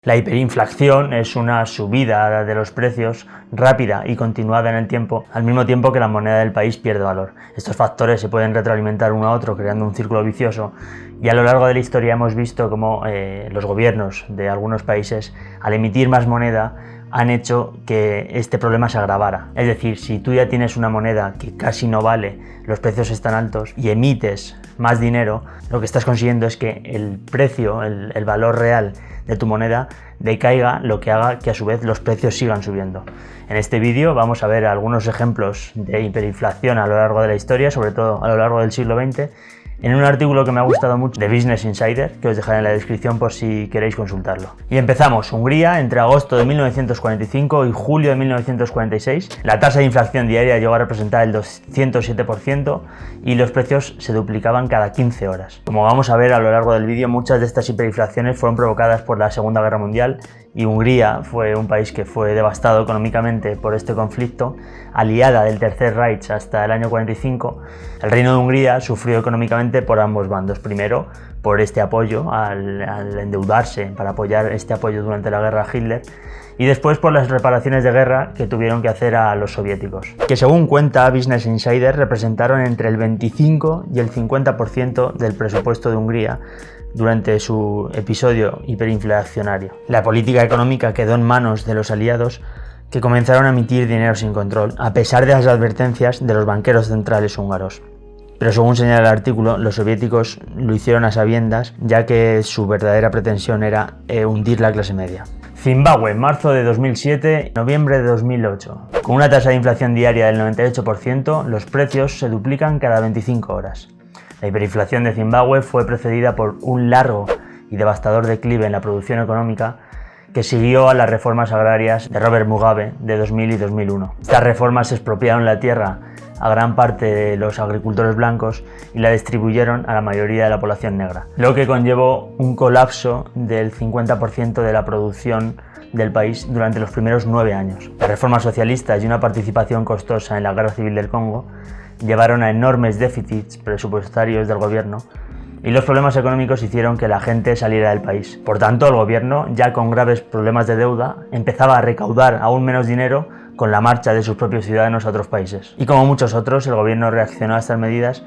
La hiperinflación es una subida de los precios rápida y continuada en el tiempo, al mismo tiempo que la moneda del país pierde valor. Estos factores se pueden retroalimentar uno a otro, creando un círculo vicioso, y a lo largo de la historia hemos visto cómo los gobiernos de algunos países, al emitir más moneda, han hecho que este problema se agravara. Es decir, si tú ya tienes una moneda que casi no vale, los precios están altos y emites más dinero, lo que estás consiguiendo es que el precio, el valor real de tu moneda decaiga, lo que haga que a su vez los precios sigan subiendo. En este vídeo vamos a ver algunos ejemplos de hiperinflación a lo largo de la historia, sobre todo a lo largo del siglo XX, en un artículo que me ha gustado mucho de Business Insider, que os dejaré en la descripción por si queréis consultarlo. Y empezamos. Hungría, entre agosto de 1945 y julio de 1946, la tasa de inflación diaria llegó a representar el 207% y los precios se duplicaban cada 15 horas. Como vamos a ver a lo largo del vídeo, muchas de estas hiperinflaciones fueron provocadas por la Segunda Guerra Mundial, y Hungría fue un país que fue devastado económicamente por este conflicto. Aliada del Tercer Reich hasta el año 45, el Reino de Hungría sufrió económicamente por ambos bandos. Primero, por este apoyo, al endeudarse para apoyar este apoyo durante la guerra a Hitler, y después por las reparaciones de guerra que tuvieron que hacer a los soviéticos, que según cuenta Business Insider representaron entre el 25 y el 50% del presupuesto de Hungría durante su episodio hiperinflacionario. La política económica quedó en manos de los aliados, que comenzaron a emitir dinero sin control, a pesar de las advertencias de los banqueros centrales húngaros. Pero según señala el artículo, los soviéticos lo hicieron a sabiendas, ya que su verdadera pretensión era hundir la clase media. Zimbabue, marzo de 2007, noviembre de 2008. Con una tasa de inflación diaria del 98%, los precios se duplican cada 25 horas. La hiperinflación de Zimbabue fue precedida por un largo y devastador declive en la producción económica que siguió a las reformas agrarias de Robert Mugabe de 2000 y 2001. Estas reformas expropiaron la tierra a gran parte de los agricultores blancos y la distribuyeron a la mayoría de la población negra, lo que conllevó un colapso del 50% de la producción del país durante los primeros 9 años. Las reformas socialistas y una participación costosa en la Guerra Civil del Congo llevaron a enormes déficits presupuestarios del gobierno, y los problemas económicos hicieron que la gente saliera del país. Por tanto, el gobierno, ya con graves problemas de deuda, empezaba a recaudar aún menos dinero con la marcha de sus propios ciudadanos a otros países. Y como muchos otros, el gobierno reaccionó a estas medidas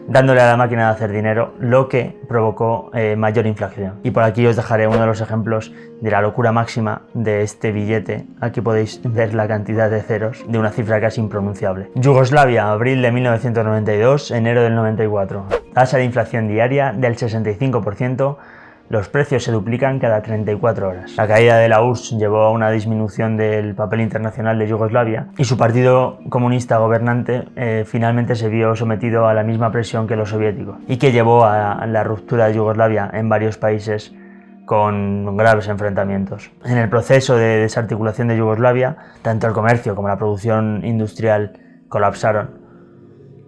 dándole a la máquina de hacer dinero, lo que provocó mayor inflación. Y por aquí os dejaré uno de los ejemplos de la locura máxima de este billete. Aquí podéis ver la cantidad de ceros de una cifra casi impronunciable. Yugoslavia, abril de 1992, enero del 94. Tasa de inflación diaria del 65%. Los precios se duplican cada 34 horas. La caída de la URSS llevó a una disminución del papel internacional de Yugoslavia, y su partido comunista gobernante finalmente se vio sometido a la misma presión que los soviéticos, y que llevó a la ruptura de Yugoslavia en varios países con graves enfrentamientos. En el proceso de desarticulación de Yugoslavia, tanto el comercio como la producción industrial colapsaron,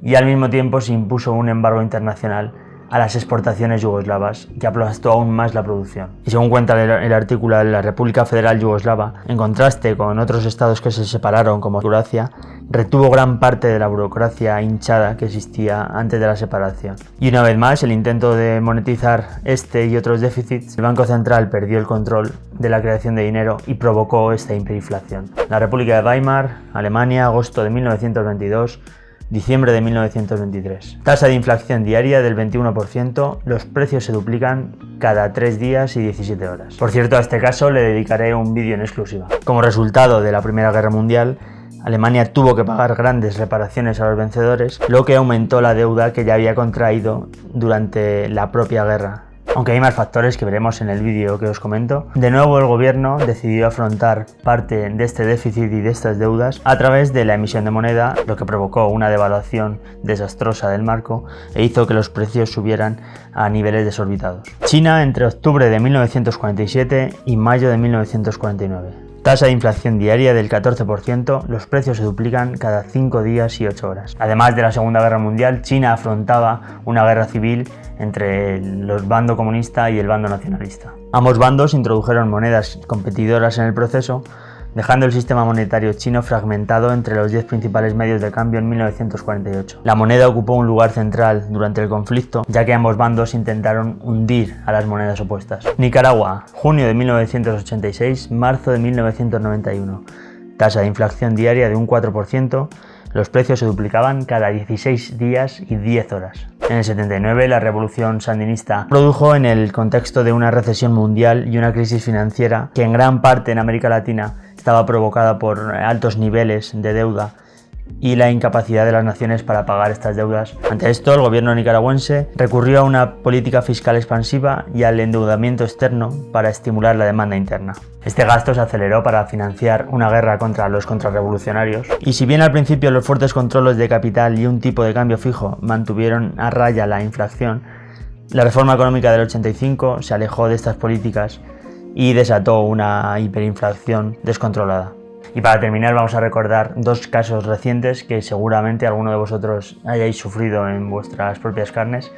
y al mismo tiempo se impuso un embargo internacional a las exportaciones yugoslavas, que aplastó aún más la producción. Y según cuenta el artículo, la República Federal Yugoslava, en contraste con otros estados que se separaron como Croacia, retuvo gran parte de la burocracia hinchada que existía antes de la separación. Y una vez más, el intento de monetizar este y otros déficits, el Banco Central perdió el control de la creación de dinero y provocó esta hiperinflación. La República de Weimar, Alemania, agosto de 1922, diciembre de 1923. Tasa de inflación diaria del 21%, los precios se duplican cada 3 días y 17 horas. Por cierto, a este caso le dedicaré un vídeo en exclusiva. Como resultado de la Primera Guerra Mundial, Alemania tuvo que pagar grandes reparaciones a los vencedores, lo que aumentó la deuda que ya había contraído durante la propia guerra. Aunque hay más factores que veremos en el vídeo que os comento. De nuevo, el gobierno decidió afrontar parte de este déficit y de estas deudas a través de la emisión de moneda, lo que provocó una devaluación desastrosa del marco e hizo que los precios subieran a niveles desorbitados. China, entre octubre de 1947 y mayo de 1949. Tasa de inflación diaria del 14%, los precios se duplican cada 5 días y 8 horas. Además de la Segunda Guerra Mundial, China afrontaba una guerra civil entre el bando comunista y el bando nacionalista. Ambos bandos introdujeron monedas competidoras en el proceso, dejando el sistema monetario chino fragmentado entre los 10 principales medios de cambio en 1948. La moneda ocupó un lugar central durante el conflicto, ya que ambos bandos intentaron hundir a las monedas opuestas. Nicaragua, junio de 1986, marzo de 1991. Tasa de inflación diaria de un 4%, los precios se duplicaban cada 16 días y 10 horas. En el 79, la revolución sandinista produjo en el contexto de una recesión mundial y una crisis financiera que en gran parte en América Latina estaba provocada por altos niveles de deuda y la incapacidad de las naciones para pagar estas deudas. Ante esto, el gobierno nicaragüense recurrió a una política fiscal expansiva y al endeudamiento externo para estimular la demanda interna. Este gasto se aceleró para financiar una guerra contra los contrarrevolucionarios, y si bien al principio los fuertes controles de capital y un tipo de cambio fijo mantuvieron a raya la inflación, la reforma económica del 85 se alejó de estas políticas y desató una hiperinflación descontrolada. Y para terminar, vamos a recordar dos casos recientes que seguramente alguno de vosotros hayáis sufrido en vuestras propias carnes,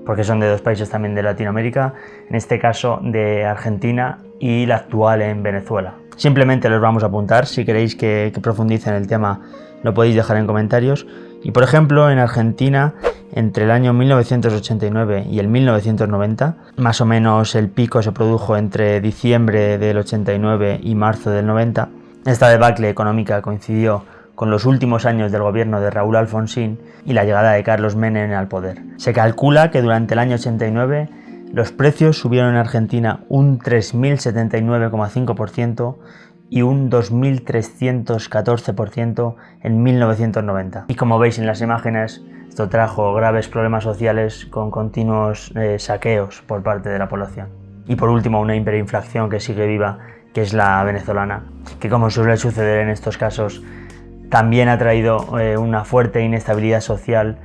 porque son de dos países también de Latinoamérica, en este caso de Argentina y la actual en Venezuela. Simplemente los vamos a apuntar, si queréis que profundice en el tema lo podéis dejar en comentarios. Y por ejemplo, en Argentina, entre el año 1989 y el 1990, más o menos el pico se produjo entre diciembre del 89 y marzo del 90, esta debacle económica coincidió con los últimos años del gobierno de Raúl Alfonsín y la llegada de Carlos Menem al poder. Se calcula que durante el año 89 los precios subieron en Argentina un 3.079,5% y un 2.314% en 1990. Y como veis en las imágenes, esto trajo graves problemas sociales con continuos saqueos por parte de la población. Y por último, una hiperinflación que sigue viva, que es la venezolana, que como suele suceder en estos casos, también ha traído una fuerte inestabilidad social,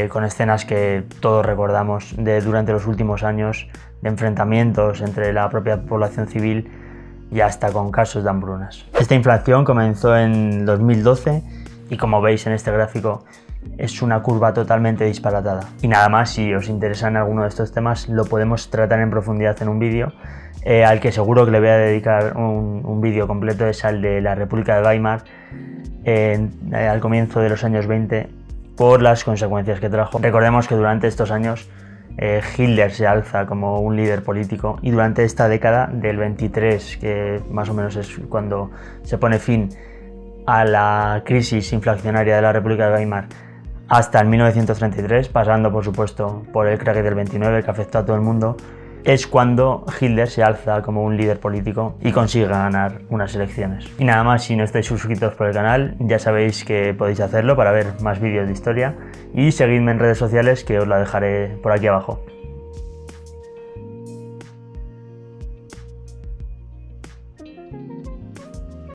con escenas que todos recordamos durante los últimos años de enfrentamientos entre la propia población civil y hasta con casos de hambrunas. Esta inflación comenzó en 2012 y como veis en este gráfico es una curva totalmente disparatada. Y nada más, si os interesan alguno de estos temas lo podemos tratar en profundidad en un vídeo, al que seguro que le voy a dedicar un vídeo completo, es al de la República de Weimar al comienzo de los años 20 por las consecuencias que trajo. Recordemos que durante estos años Hitler se alza como un líder político y durante esta década del 23, que más o menos es cuando se pone fin a la crisis inflacionaria de la República de Weimar, hasta el 1933, pasando por supuesto por el crack del 29 que afectó a todo el mundo, es cuando Hitler se alza como un líder político y consigue ganar unas elecciones. Y nada más, si no estáis suscritos por el canal, ya sabéis que podéis hacerlo para ver más vídeos de historia y seguidme en redes sociales, que os la dejaré por aquí abajo.